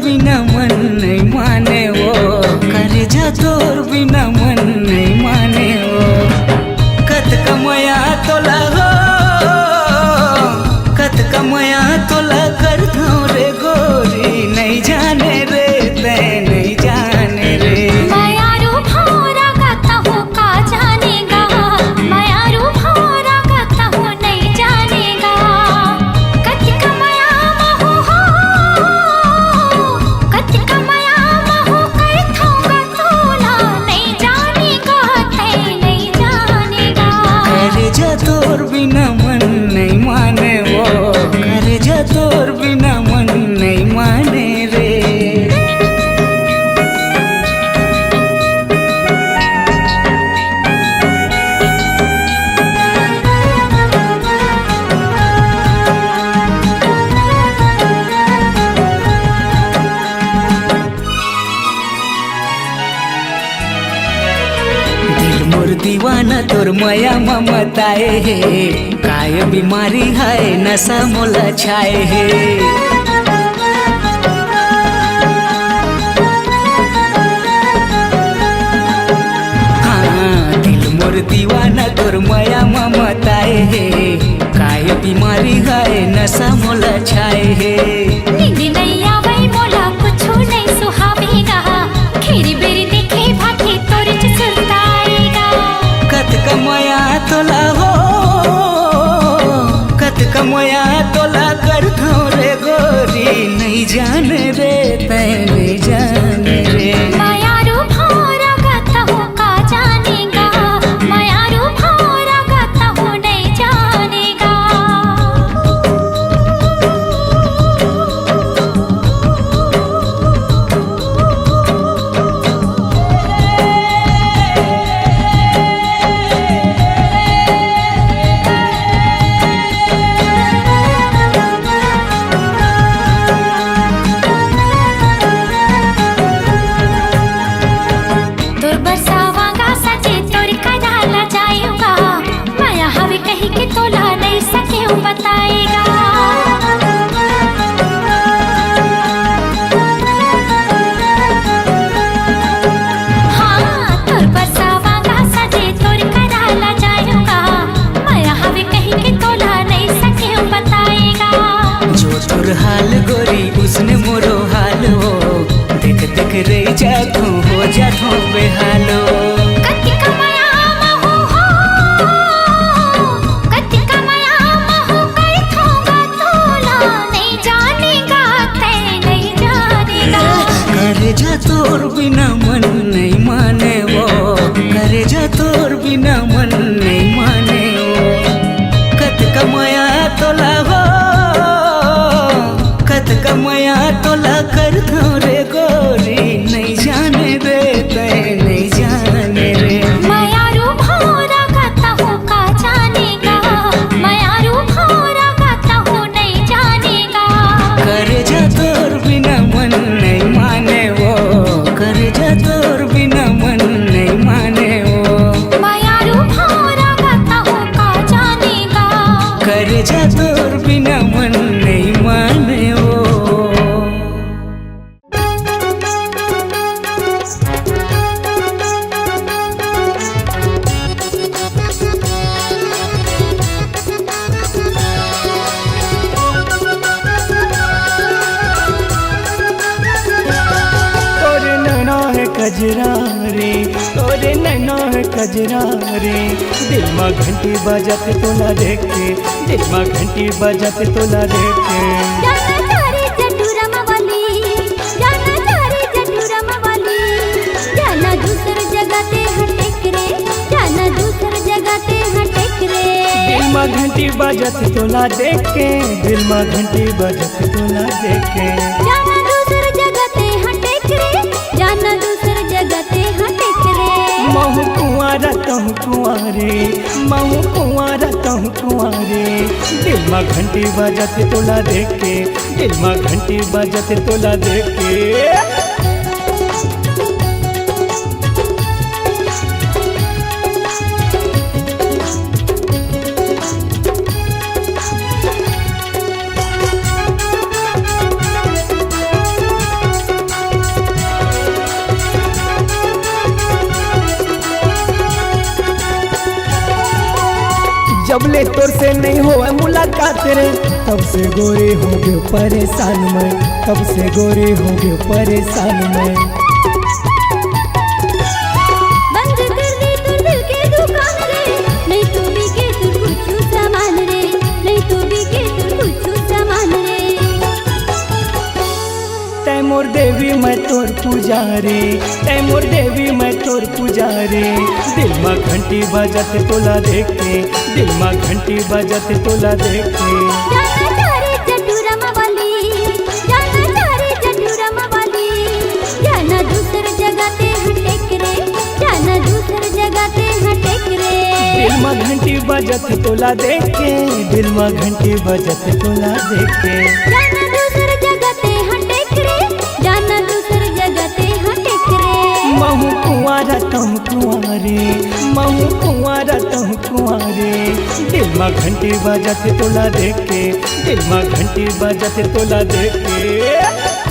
बिना मन नहीं माने वो, करेजा तोर बिना मन नहीं माने वो। कत कमया तोला हो, कत कमया तोला कर दो रे गोरी, नहीं जाने रे ते नहीं जाने रे। मायारू भौरा गाता हूँ का जानेगा, मायारू भौरा गाता हूँ नहीं जानेगा। कत कमया महू हो, कत कमया महू कर दूंगा तोला, नहीं जानेगा ते नहीं जानेगा। करेजा तोर बिना मन नहीं माने वो, करेजा तोर बिना मन नहीं माने रे। दिल मोर दीवाना तोर माया ममताए है, काय बीमारी है नशा मोला छाए है। हाँ दिल मोर दीवाना तोर माया ममताए है, काय बीमारी है नशा मोला छाए है। नींद नहीं आवे मोला कुछ नहीं सुहावेगा, खीरी बेरी देखे भागे तोर सुल्ताएगा। कत कमया तोला हो, कत कमया तोला कर दो रे गोरी, नहीं जाने रे ते नहीं जाने रे। मायारू भौरा गाता हूँ का जानेगा, मायारू भौरा गाता हूँ नहीं जानेगा। तोर बरसावांगा सजे तोर कदाला जाएगा, माया हवे कहीं के तोला नहीं सके बताएगा। हाँ तोर बरसावांगा सजे तोर कदाला जाएगा, माया हवे कहीं के तोला नहीं सके बताएगा। जो तोर हाल गोरी उसने मोरो हाल हो, देख देख रे जाथू हो जाथू बेहालो। कत कमया महू हो, कत कमया महू कर दूंगा तोला, नहीं जानेगा ते नहीं जानेगा। करेजा तोर बिना मन नहीं माने वो, करेजा तोर बिना मन नहीं माने वो। कत कमया तोला हो, कत कमया तोला कर दो रे गोरी, नहीं जाने रे ते नहीं जाने रे। मायारू भौरा गाता हूँ का जानेगा, मायारू भौरा गाता हूँ नहीं जानेगा। करेजा तोर बिना मन नहीं माने वो, करेजा तोर बिना मन नहीं माने वो। मायारू भौरा गाता हूँ का जानेगा, करेजा तोर बिना मन नहीं माने वो। तोरे नैना है कजरा रे, तोरे नैना है कजरा रे। दिल में घंटी बजत तोला देख के, दिल में घंटी बजत तोला देख के। जाना तारी जटूरम वाली, जाना तारी जटूरम वाली, जाना दूसर जगह ते हटेक रे, जाना दूसर जगह ते हटेक रे। दिल में घंटी बजत तोला देख के, दिल में घंटी बजत तोला देख के। जाना दूसर जगह ते हटेक रे, जाना दूसर जगह ते हटेक रे। महू कुंवारा कहूँ कुंवारे, महू कुंवारा कहूँ कुंवारे। दिल में घंटी बजत तोला देख के, दिल में घंटी बजत तोला देख के। जबले तोर से नहीं होए मुलाकात रे, तब से गोरे हो गए परेशान मैं, तब से गोरे हो गए परेशान मैं। बंद कर दी तू दिल के दुकान रे, नहीं तू भी के तू कुछ सामान रे, नहीं तू भी के तू कुछ सामान रे। तै मोर देवी मैं तोर पुजारी, तै मोर देवी मैं तोर पुजारी। दिल में घंटी बजत तोला देख के, दिल में घंटी बजत तोला देख के। जाना चारे जटूरम वाली, जाना चारे जटूरम वाली, जाना दूसर जगह ते हटेक रे, जाना दूसर जगह ते हटेक रे। दिल में घंटी बजत तोला देख के, दिल में घंटी बजत तोला देख के। जाना दूसर जगह ते हटेक रे, जाना दूसर जगह ते हटेक रे। महू कुंवारा तुम कुंवारे, महू कुंवारा तुम कुंवारे। दिल में घंटी बजत तोला देख के, दिल में घंटी बजत तोला देख के।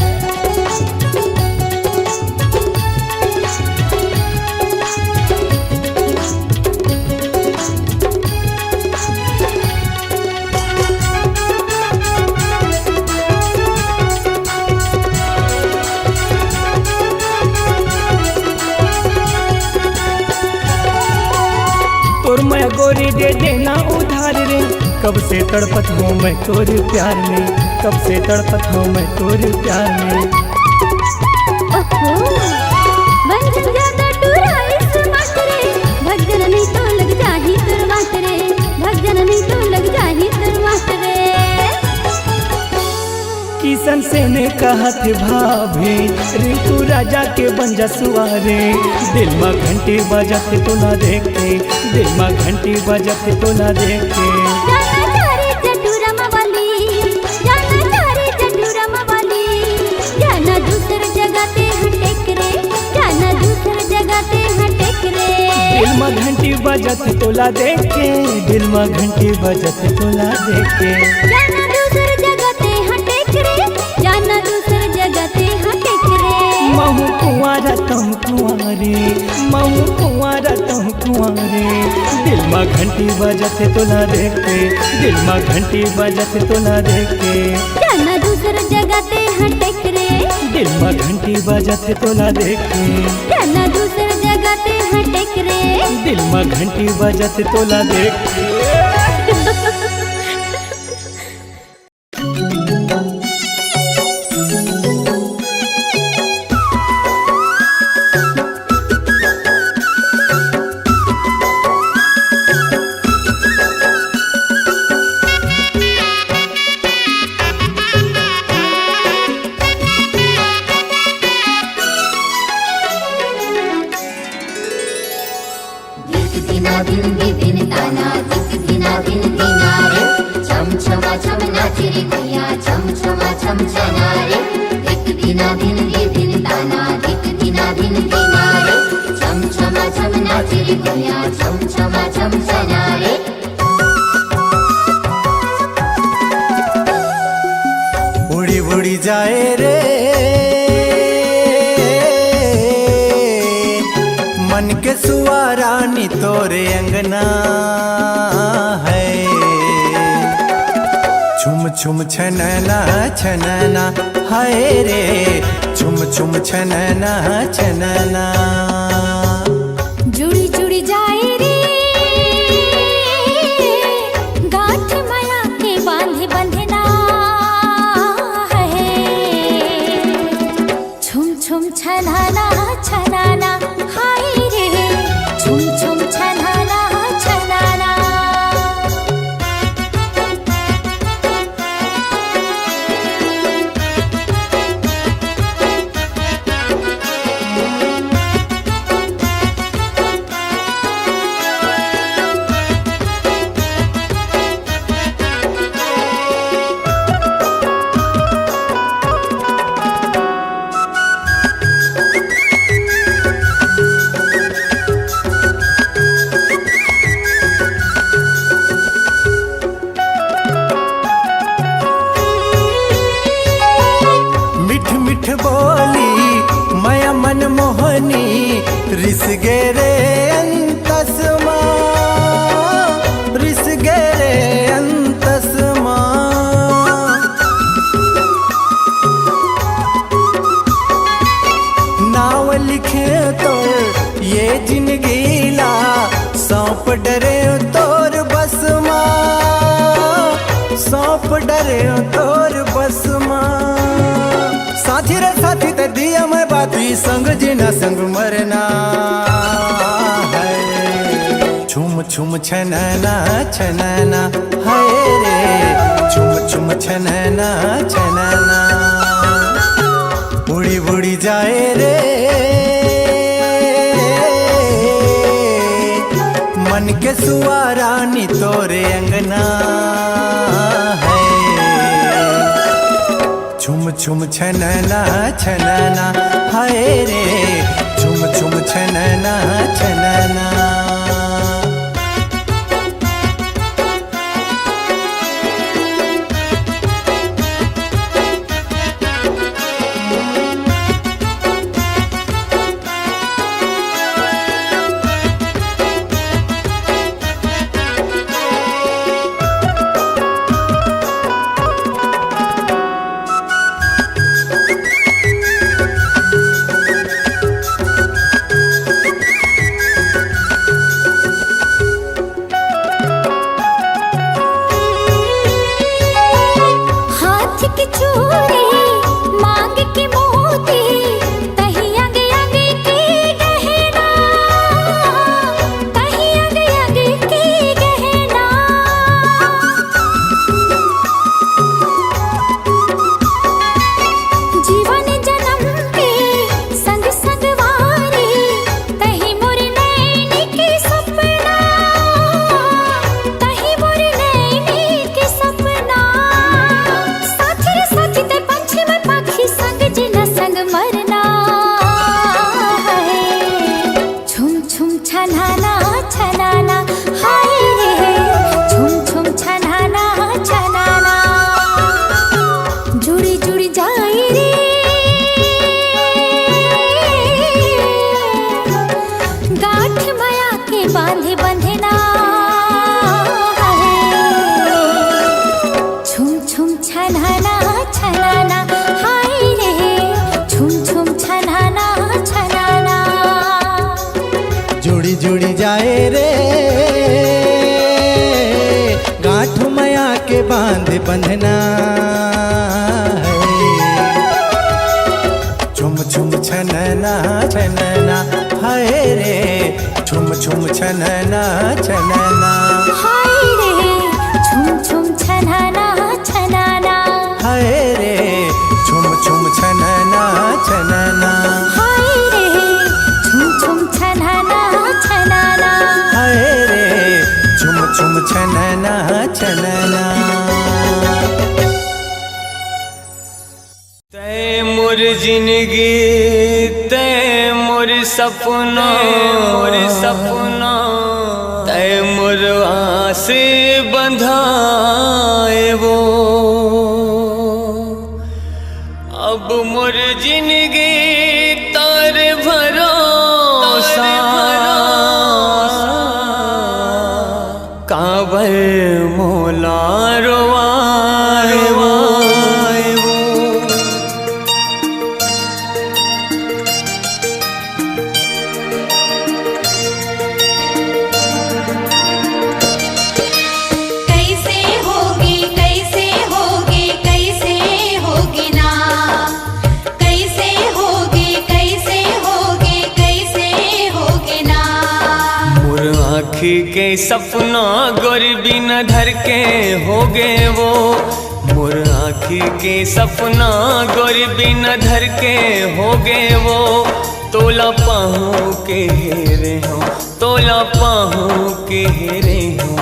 तोर मैं गोरी दे देना उधार रे, कब से तड़पत हूँ मैं तोर प्यार में, कब से तड़पत हूँ मैं तोर प्यार में। ओहो बंधन ज्यादा टूरा इस मातरे, भगजन नहीं तो लग जाही तुर मातरे, भगजन नहीं तो लग जाही तुर मातरे। किशन से ने कहा थे भाभी, रिंकू राजा के बन जा सुआरे। दिल में घंटी बजत तोला देख के, दिल में घंटी बजत तोला देख के। जाना चारे जटूरम वाली, जाना चारे जटूरम वाली, जाना दूसर जगह ते हटेक रे, जाना दूसर जगह ते हटेक रे। दिल में घंटी बजत तोला देख के, दिल में घंटी बजत तोला देख के। जाना दूसर जगह ते हटेक रे, जाना दूसर जगह ते हटेक रे। महू कुंवारा तुम कुंवारे, महू कुंवारा तुम कुंवारे। दिल में घंटी बजत तोला देख के, दिल में घंटी बजत तोला देख के। जाना दूसर जगह ते हटेक रे, दिल में घंटी बजत तोला देख के। जाना दूसर जगह ते हटेक रे। दिल में घंटी बजत तोला देख के। उड़ी उड़ी जाए रे मन के सुवारानी तोरे अंगना है। छुम छुम छनना छनना हाय रे, छुम छुम छनना छनना। जुड़ी जुड़ी जाए रे गांठ माया के बांधे बंधना है। छुम छुम छनाना छनाना हाय रे, छुम छुम छनाना छनाना। रिस गे रे अंतसमा, रिस गे सौंप डरे तोर बस माँ साथी रे साथी ते दिया मैं बाती संग जीना संग मरना है छुम छुम छनना छनना है रे छुम छुम छनना छनना उड़ी उड़ी जाए रे मन के सुवारानी तोरे अंगना है छुम छुम छनना छनना हाय रे छुम छुम छनना छनना जुड़ी जाए रे गांठ माया के बांध बंधना है छुम छुम छनना छनना हाय रे छुम छुम छनना छनना हाय रे छुम छुम छनना छनना हाय रे छुम छुम छनना छनना हाय रे छुम छुम छनना छनना हाय रे छुम छुम छनना छनना तै मोर जिंदगी तै मोर सपना तै मोर आस बंधाए वो अब मोर जिंदगी तार भरोसा काबर मोला रोवाए वो के सपना गोरबी न धर के हो गए वो मोर आँखी के सपना गोरबी न धर के हो गए वो तोला पाहू के हेरे हो तोला पाहू के हेरे हो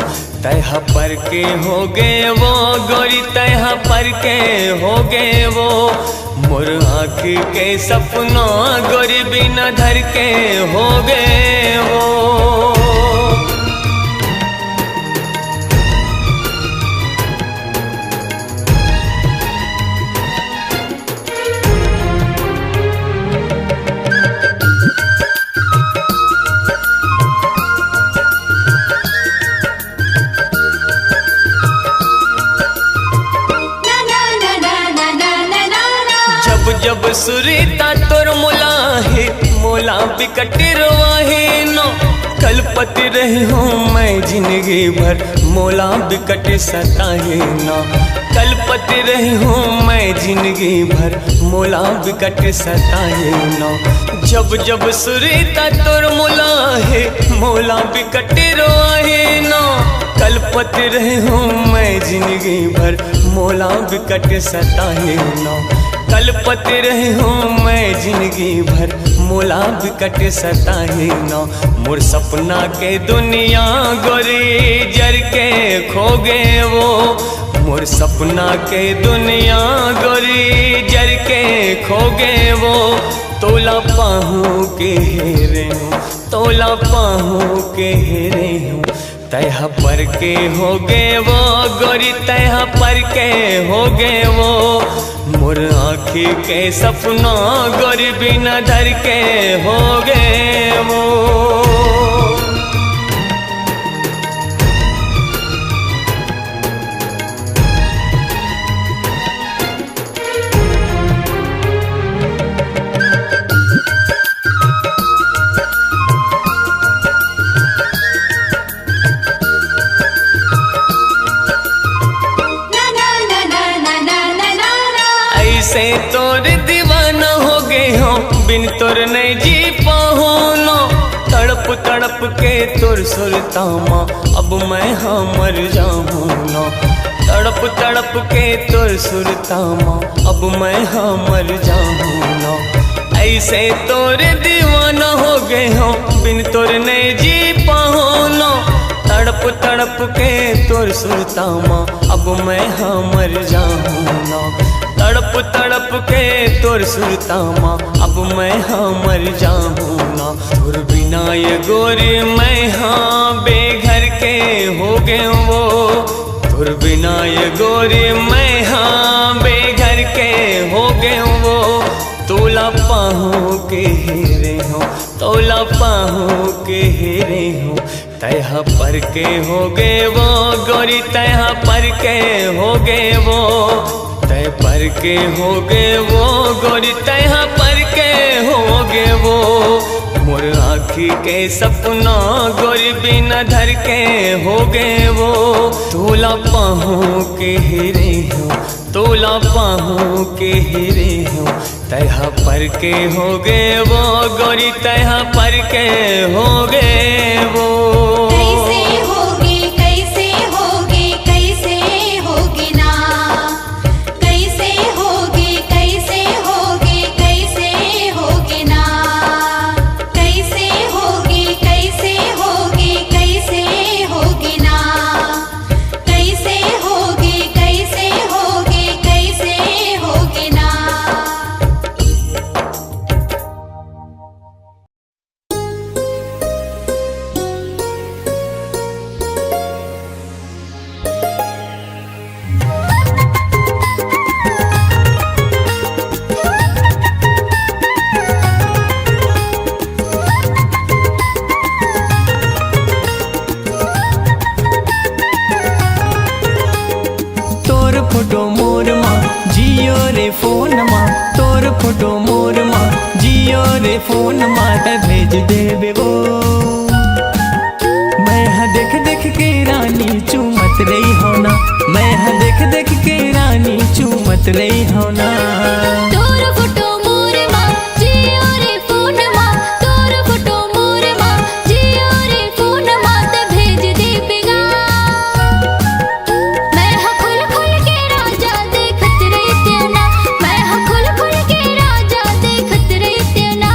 तह पर के हो गए वो गोरी तह पर के हो गए वो मोर आँखी के सपना गोरबी न धर के हो गए वो जब सुरीता तोर मोला है मोला बिकट रोवाहे नो कलपति रही हूँ मैं जिंदगी भर मौला बिकट सताए ना। कलपति रही हूँ मैं जिंदगी भर मौला बिकट सताए ना। जब जब सुरीता तोर मौला है मौला बिकट रोए ना। कलपति रही हूँ मैं जिंदगी भर मौला बिकट सताए ना। कलपति रही हूँ मैं जिंदगी भर मौला बिकट सताए ना। मोर सपना के दुनिया गोरी जर के खो गए वो। मोर सपना के दुनिया गोरी जर के खो गए वो। तोला पाहू के हेरे हूँ तोला पाहू के हेरे हूँ। तह पर के हो गए वो गोरी तह पर के हो गए वो। मोर आँखी के सपना गोरी बिना धर के हो गए वो। ऐसे तोर दीवाना हो गए हो बिन तोर नहीं जी पाहो नो। तड़प तड़प के तोर सुरतामा अब मैं हाँ मर जाऊँ नो। तड़प तड़प के तोर सुरतामा अब मैं हाँ मर जाऊँ नो। ऐसे तोर दीवाना हो गए हो बिन तोर नहीं जी पाहो नो। तड़प तड़प के तोर सुरतामा अब मैं हाँ मर जाऊँ नो। तड़प तड़प के तोर सुरतामा अब मैं हाँ मर जाऊँ ना। तोर बिना ये गोरी मैं हाँ बेघर के हो गए वो। तोर बिना ये गोरी मैं हाँ बेघर के हो गए वो। तोला पाहू के हेरे हूँ तोला पाहू के हेरे हूँ। तह पर के हो गए वो गोरी तह पर के हो गए वो। तय पर के हो गए वो गोरी तह पर के हो गए वो। मोर आँखी के सपना गोरी बिना धर के हो गए वो। तोला पाहू के हेरे हूँ तोला पाहू के हेरे हूँ। तह पर के हो गए वो गोरी तह पर के हो गए वो। कैसे होगे कैसे होगे कैसे होगे ना। कैसे होगे कैसे होगे कैसे होगे ना। कैसे होगे कैसे होगे कैसे होगे ना। कैसे होगे कैसे होगे कैसे होगे ना। तोर फोटो मोर माँ जियो रे फोन माँ। तोर फोटो मोर माँ जियो रे फोन माँ। ते भेज देबे गो मैं हाँ देख देख के रानी चूमत रही हो ना। मैं हाँ देख देख के रानी चूमत रही हो ना। तोर फोटो मोर माँ जियो रे फोन माँ। तोर फोटो मोर माँ जियो रे फोन माँ। ते भेज देबेगा मैं हाँ खुल खुल के राजा देखत रहते ना। मैं हाँ खुल खुल के राजा देखत रहते ना।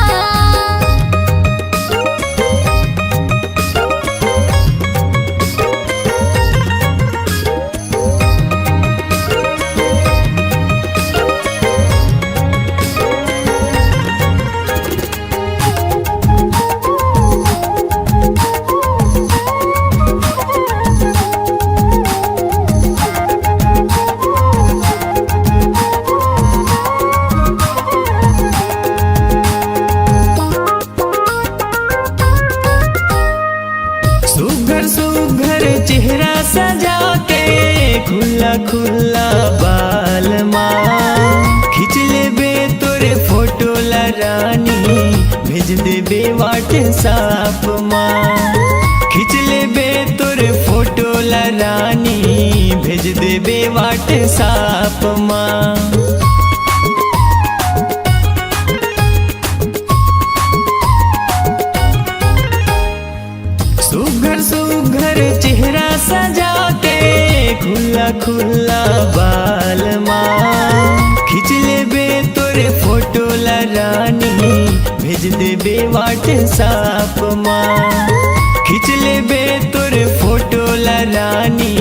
सुघर सुघर चेहरा सजा के खुला खुला बाल माँ खिंच ले बे तोरे फोटो लगा रानी भेज देबे व्हाट्सएप माँ खींच लेबे तोर फोटो ला रानी भेज देबे व्हाट्सएप माँ सुघर सुघर चेहरा सजा के खुला खुला बाल माँ खींच लेबे तोरे फोटो ला रानी भेज देबे व्हाट्सएप माँ खींच लेबे तोरे फोटो ला रानी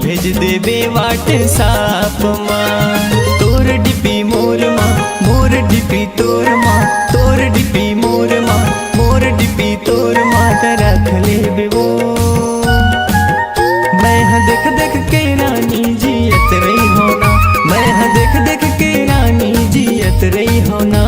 भेज देबे व्हाट्सएप माँ तोर डीपी मोर माँ मोर डीपी तोर माँ तोर डीपी मोर माँ मोर डीपी तोर माँ रख लेबे वो मैं देख देख के रानी जियत रही होना मैं देख देख के रानी जियत रही होना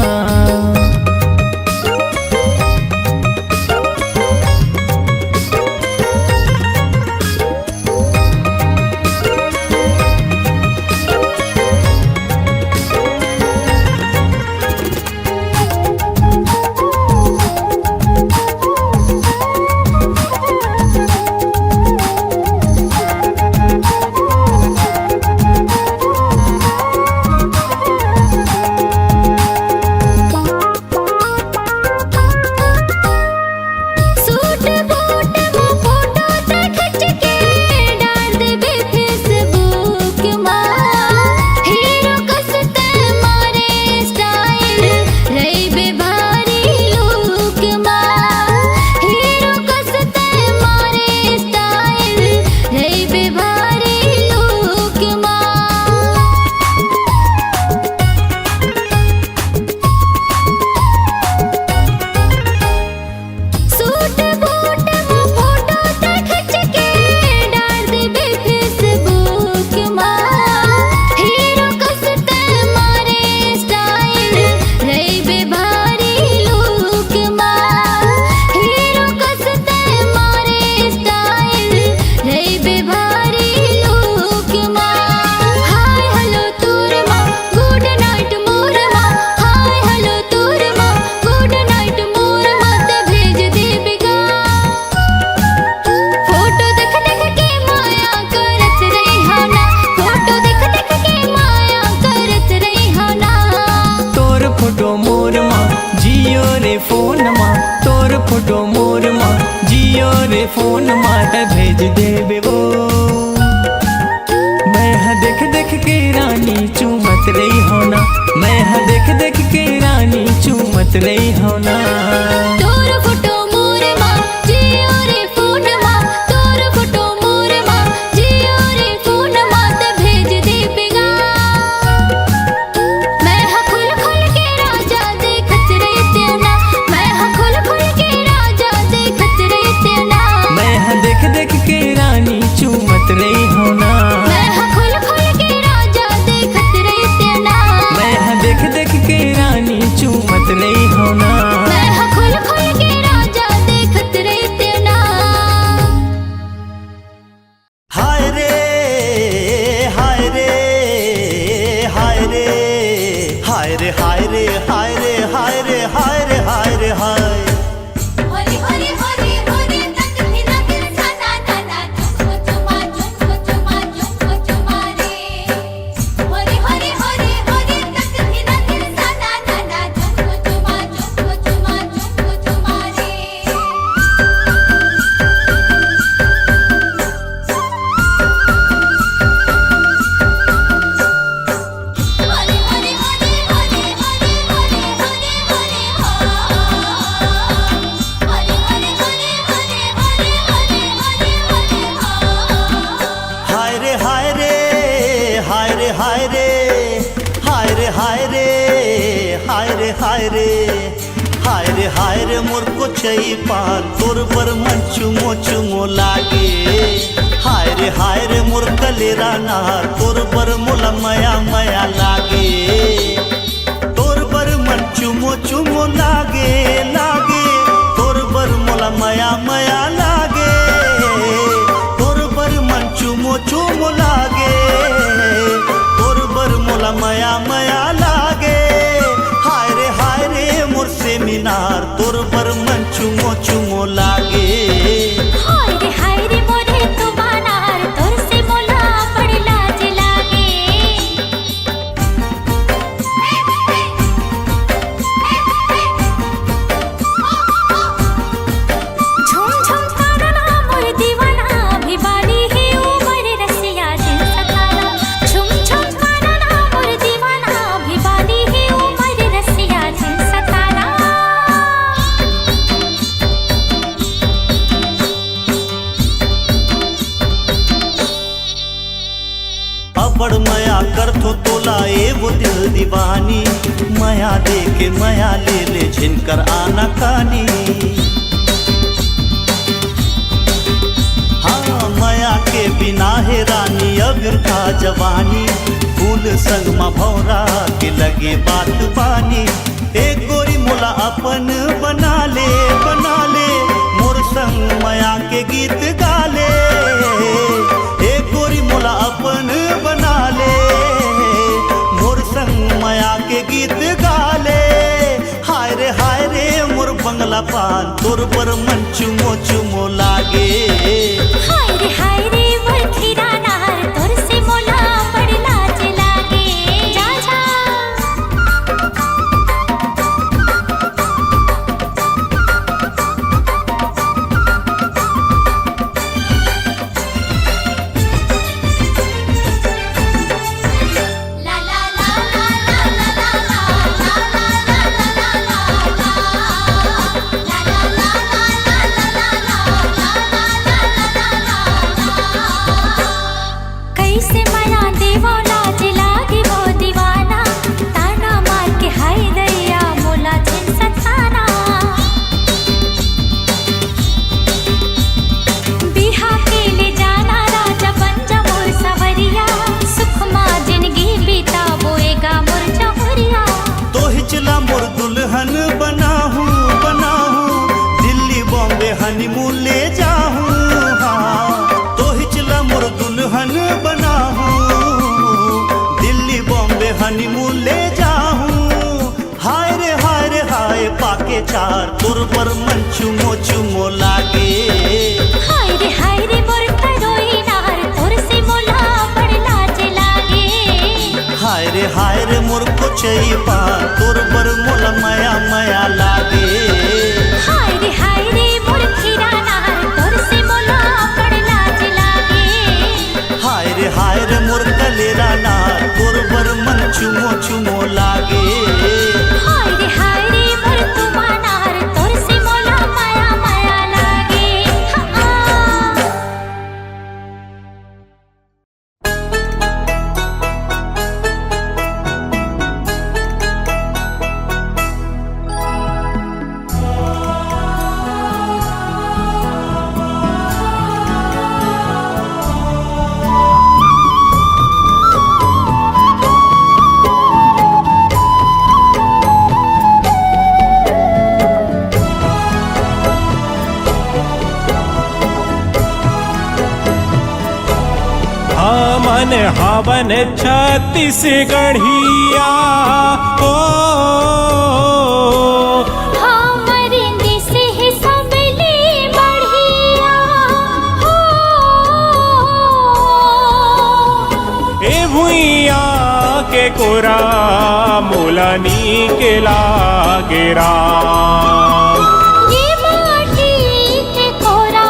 फोन माता भेज देबे वो मैं देख देख के रानी चूमत रही होना मैं देख देख के रानी चूमत रही होना तोर फोटो मोर माँ जियो रे फोन माँ तोर फोटो मोर माँ जियो रे फोन माँ ते भेज देबेगा मैं खुल खुल के राजा देखत रही तेना मैं खुल खुल के राजा देखत रही तेना मैं देख देख के रानी चूमत रही होना मैं खुल खुल के राजा देखत रही तेना मैं देख देख के रानी चूमत रही होना मैं खुल खुल के राजा देखत रही तेना हाय रे हाय रे हाय रे हाय रे हाय रे हाय रे हाय रे हाय रे हाय रे हाय हरी हरी हरी हरी तक हिना के साना नाना झुमको चुमा रे हरी हरी हरी हरी तक हिना के साना नाना झुमको चुमा रे हरी हरी हरी हरी हरी हरी हरी हरी हरी हरी हरी हरी हरी हरी हाय रे हाय रे हाय रे हाय रे हाय रे हाय रे हाय रे हाय रे हाय रे हाय रे मोर को चई पाल तोर पर मन चुमो चुमो लागे हाय रे मोर कलेरा नार तोर पर मोला मया मया लागे तोर पर मन चुमो चुमो लागे लागे तोर पर मोला मया मया लागे तोर पर मन चुमो चुमो लागे तोर पर मोला मया मया लागे हाय रे मोर बड़ मया करथो तोला ए वो दिल दीवानी, मया देके मया ले ले झिनकर आना कानी। हाँ मया के बिना है रानी अबिर का जवानी, फूल संग मा भौरा के लगे बात बानी। एक गोरी मोला अपन बना ले मोर संग मया के गीत गाले। एक गोरी मोला अपन बना ले मोर संग मया के गीत गाले। हाय रे मोर बंगला पान तोर पर मन चुमो चुमो लागे। हाय रे मोर खीरा नार तोर से मोला बड़ लाज लागे। जा जा ला ला ला ला ला ला ला ला कैसे मया देवो लाज लागे वो दीवाना, ताना मार के हाय दैया मोला छिन सताना। बिहा के ले जाना राजा बन जा मोर सवरिया, सुख मा जिंदगी बिताबोएगा मोर चहुरिया। तो हिचला मोर दुल्हन बनाहूँ दिल्ली बॉम्बे हनीमून ले जाऊँ। हाँ तो हिचला मोर दुल्हन बनाहूँ दिल्ली बॉम्बे हनीमून ले जाऊँ। हाय रे हाय पाके चार तोर पर मन चुमो चुमो लागे। हाय रे मोर करोई नार तोर से मोला बड़ लाज लागे। हाय रे मोर कोचई पा तोर पर मोला मया मया लागे। हाय रे मोर खीरा नार तोर से मोला बड़ लाज लागे। हाय रे मोर कलेरा नार तोर पर मन चुमो चुमो लागे। हाय रे मोर तुमा नार तोर से मोला माया माया लागे। हाँ मन हवन छत्तीसगढ़िया ओ हमरे देश है सबले बढ़िया हो। ए भुइया के कोरा मोलानी के लागे राम। ये माटी के कोरा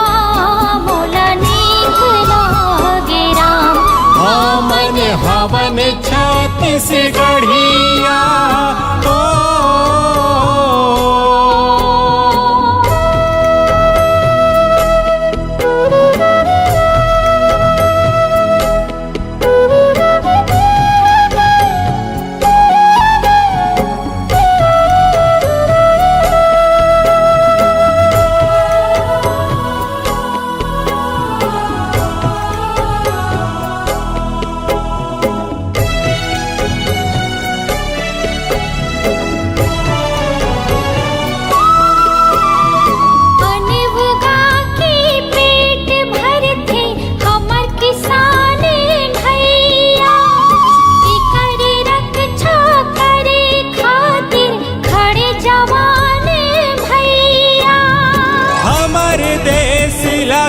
मोला नीक लागे राम। मन हवन छत्तीसगढ़िया ओ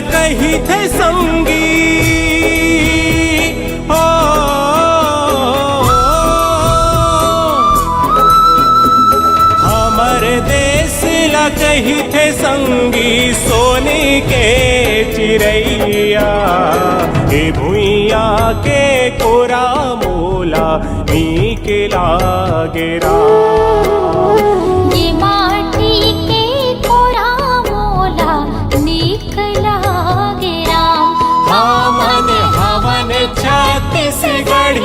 कही थे संगी हो हमारे देश ला कही थे संगी सोने के चिड़ैया हे भुइया के कोरा मोला नीक लागे ये माटी के कोरा मोला नीक लागे राम। हवन छत्तीसगढ़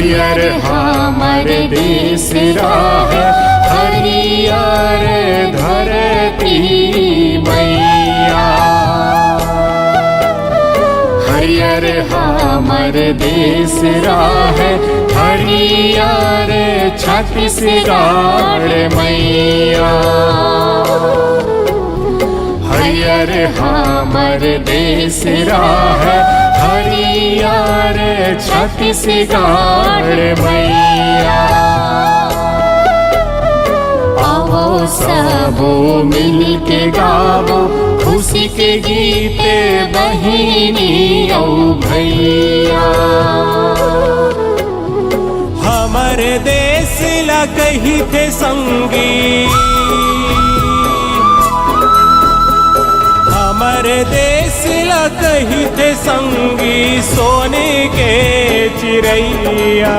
हरियर हमर देश रहे, हरियर धरती मैया। हरियर हमर देश रहे, हरियर छत्तीसगढ़ मैया। हरियर हमर देश रहे, हरियर छत्तीसगढ़ मैया। आओ सबो मिल के गावो खुशी के गीत बहिनी औ भैया। हमर देश ला कही थे संगी, हमर देश ला कही थे संगी सोने के चिड़ैया।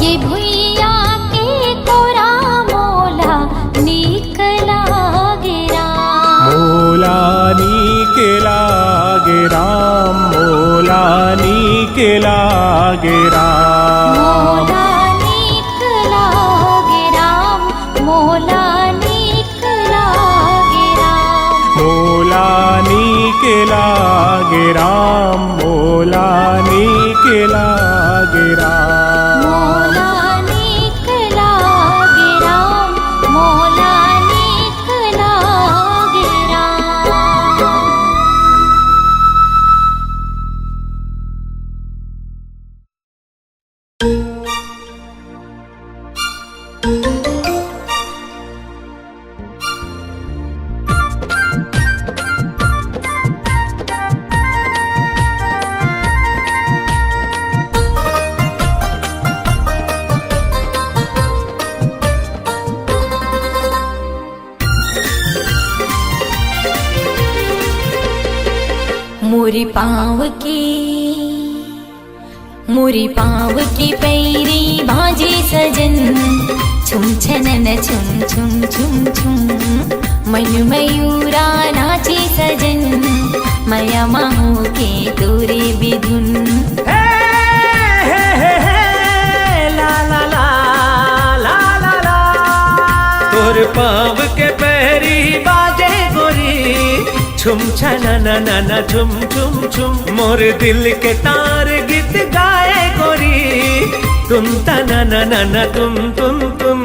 ये भुइया के कोरा मोला नीक लागे राम। मोला नीक लागे राम, मोला नीक लागे राम। मोला नीक लागे राम, मोला नीक लागे राम। मोला नीक लागे राम, मोला नीक लागे राम। मोला नीक लागे राम, मोला नीक लागे राम। मोरी पाँव की पैरी बाजे सजन, छुम छनन छुम छुम छुम छुम। मन मयूरा नाचे सजन, मया माहू के तोरे बिधुन। तोर पाँव के पैरी बाजे गोरी, छुम छना ना ना ना छुम छुम छुम। मोर दिल के तार गीत गाए गोरी, तुम तना ना ना ना तुम तुम तुम।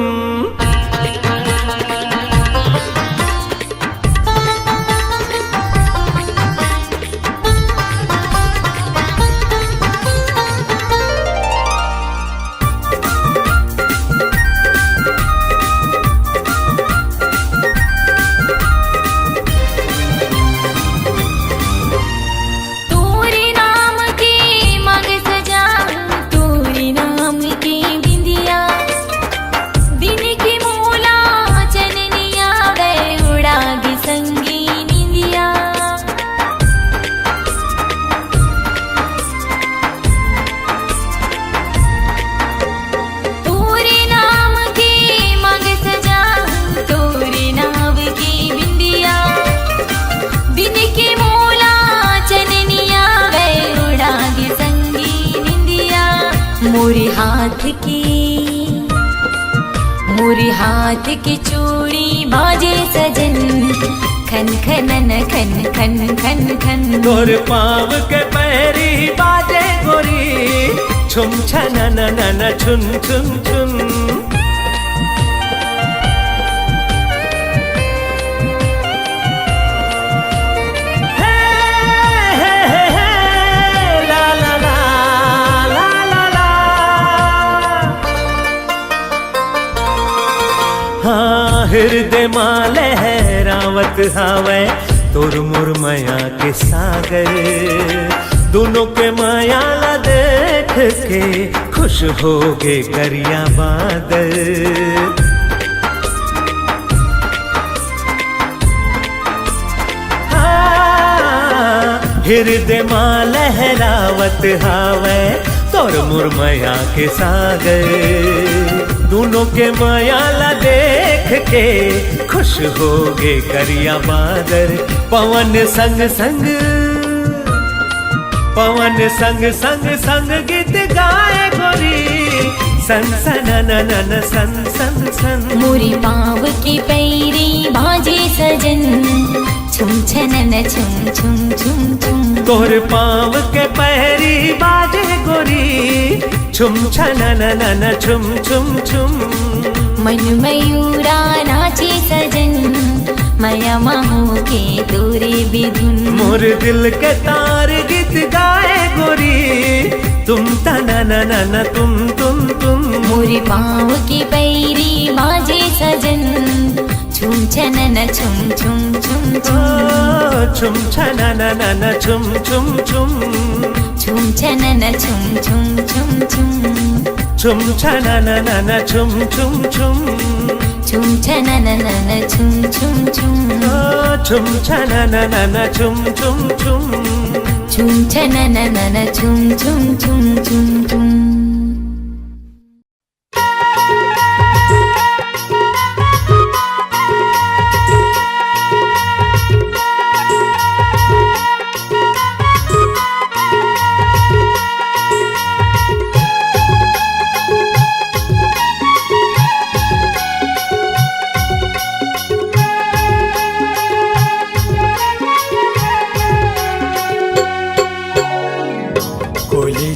मोरी हाथ की चूड़ी बाजे सजन, खन खनन खन खन खन खन। तोर पाँव के पैरी बाजे गोरी, छुम छना ना ना ना छुन छुन छुन। हृदय माँ लहरावत हावे तोर मोर माया के सागर। दोनों के माया ला देख के खुश हो गे करिया बादल। हृदय माँ लहरावत हावे तोर मोर माया के सागर। दोनों के माया ला देख के खुश हो गे करिया बादर। पवन संग संग पवन संग संग संग गीत गाए गोरी सन सन नन सन सन सन। मोरी पाँव की पैरी बाजे सजन छुम छनन छुम छुम छुम छुम। तोहर पाँव के पैरी बाजे गोरी छुम छनन नन छुम छुम छुम। मन मयूरा नाचे सजन माया माहो के तोरे बिधुन। मोर दिल के तार गीत गाए गोरी तुम तना न तुम तुम तुम। मोरी पाँव की पैरी बाजे सजन छुम छनन छुम छुम छुम छुम। छुम छनन न छुम छुम छुम। छुम छनन छुम छुम छुम छुम। छुम छनन न छुम छुम छुम। छुम छनन छुम छुम छुम। छुम छनन न छुम छुम छुम। छुम छनन छुम छुम छुम छुम छुम।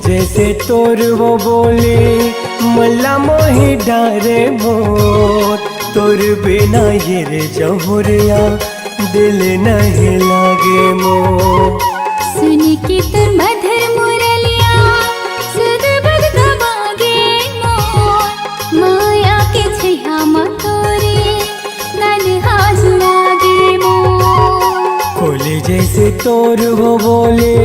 जैसे तोर वो बोले मल्ला मोही डारे मोर। तोर बिना ये रे जहुरिया दिल नहीं लागे मोर। सुन के तुर मधुर मुरलिया सुध बुध गवागे मोर। माया के छैया मतोरे नन्हा जुड़ागे मोर। कोले जैसे तोर वो बोले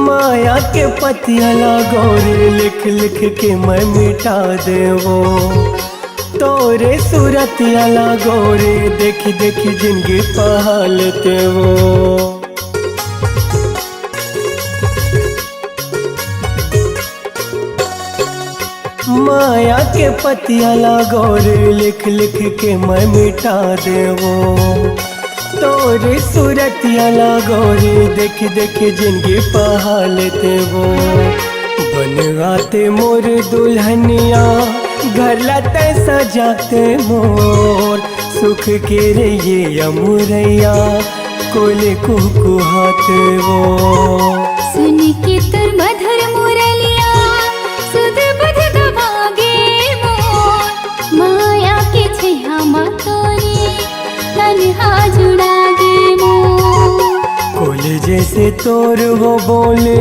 माया के पतिया लागोरे लिख लिख के मैं मिटा देवो। तोरे सूरतिया लागोरे देखी देखी जिंदगी पहालते वो। माया के पतिया लागोरे लिख लिख के मैं मिटा देवो। तोरे सूरतिया लागोरे देख देख जिंदगी पहालते वो। बनवाते मोर दुल्हनिया घर लाते सजाते मोर। सुख के रे ये अमुरैया कोले कुहाते वो। सुन के तुर मधुर मुरलिया सुध बुध गवागे मोर। माया के छैया मतोरे तन्हा जुड़ागे मोर। कोले जैसे तोर वो बोले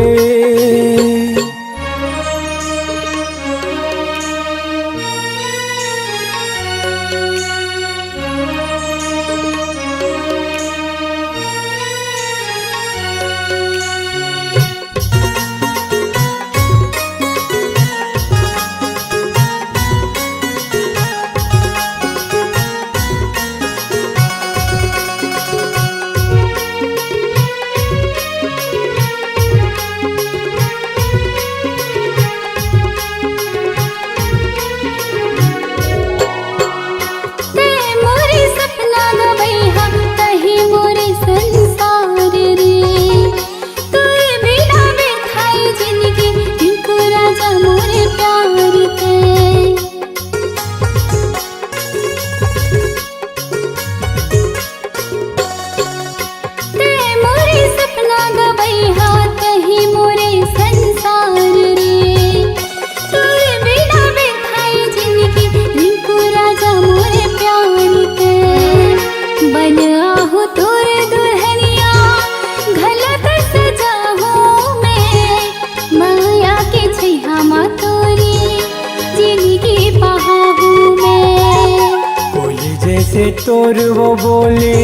जैसे तोर वो बोले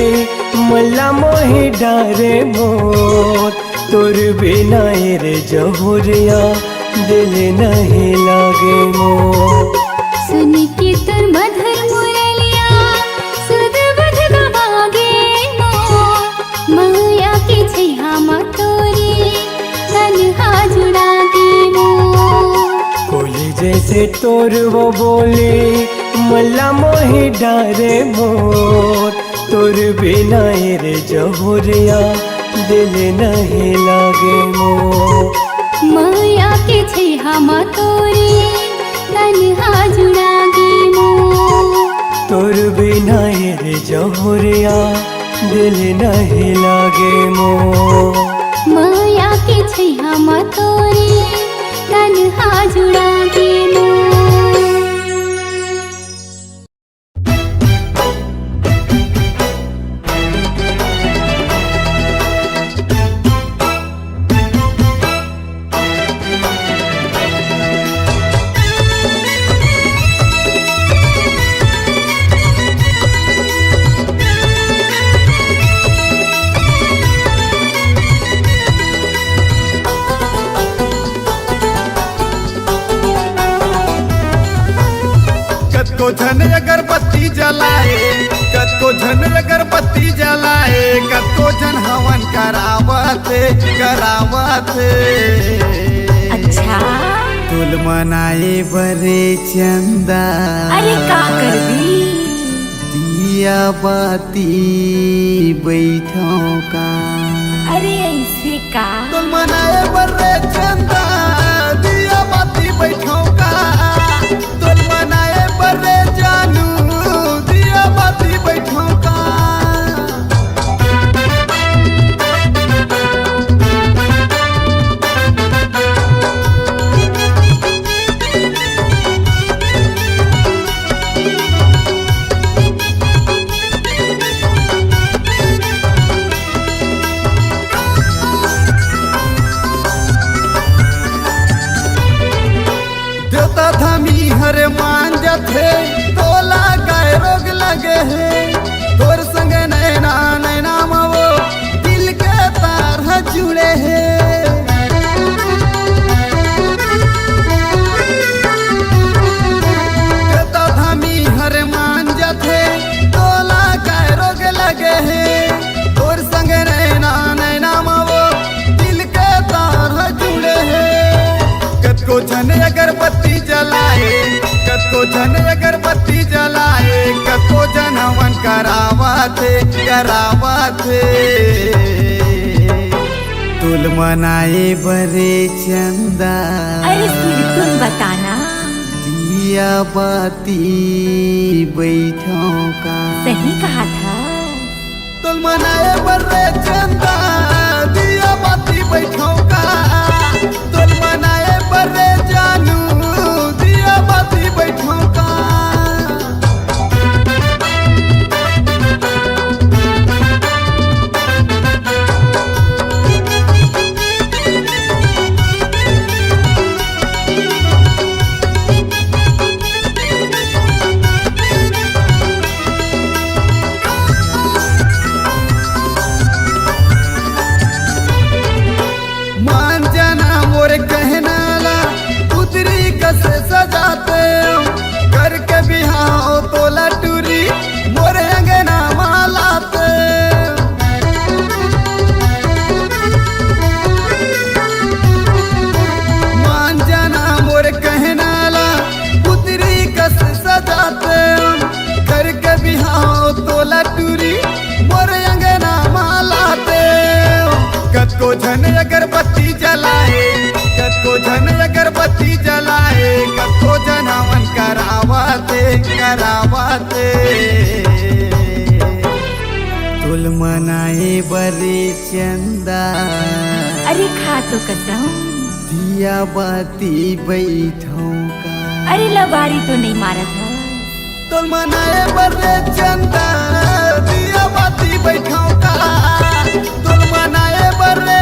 मल्ला मोहे डारे मोर तोर बिना रे जहुरिया दिल नहीं लागे मोर। सुन के तुर मधुर मुरलिया सुध बुध गवागे मोर माया के छैहा मा तोरी तन्हा जुड़ा दे मोर। कोली जैसे तोर वो बोले मल्ला मोहे डारे मोर तोर बिना रे जहुरिया दिल नहीं लागे मोर। माया के छैहा मा तोरी तन्हा जुड़ा दे मोर। तोर बिना रे जहुरिया दिल नहीं लागे मोर। माया के छैहा मा तोरी तन्हा जुड़ा दे मोर। कत्को झन अगरबत्ती जलाए कत्को झन अगरबत्ती जलाए कत्को झन हवन करावते करावते। अच्छा तुल मनाए बरे चंदा अरे का कर दी दिया बाती बैठो का। अरे ऐसे का तुल मनाए बरे चंदा दिया बाती बैठो का। तुल मनाए बरे जानू दिया बाती बैठो का। देवता धामी हर मान जाते तोला गाय रोग लगे है तोर संग नैना नैना मवो दिल के तार जुड़े है। देवता धामी हर मान जाते तोला गाय रोग लगे है तोर संग नैना नैना मवो दिल के तार जुड़े है। कत्को झन अगरबत्ती जलाए कत्को झन अगरबत्ती जलाए कत्को झन हवन करावते करावते। तुल मनाए बरे चंदा अरे फिर तुम बताना दिया बाती बैठो का। सही कहा था। तुल मनाए बरे चंदा दिया बाती बैठो का। तुल मनाए बरे जानू दिया बाती बैठो का। मान जाना मोर कहना ला उतरी कसे सजाते करके बिहाओ तोला टूरी मोर अंगना मालाते। मान जाना मोर कहना ला उतरी कसे सजाते करके बिहाओ तोला टूरी मोर अंगना मालाते। कत्को झन अगरबत्ती जलाए कत्को झन अगरबत्ती जलाए कत्को झन हवन करावते करावते। तुल मनाए बरे चंदा अरे खा तो कसम दिया बाती बैठो का। अरे लबारी तो नहीं मारा था। तुल मनाए बरे चंदा दिया बाती बैठो का। तुल मनाए बरे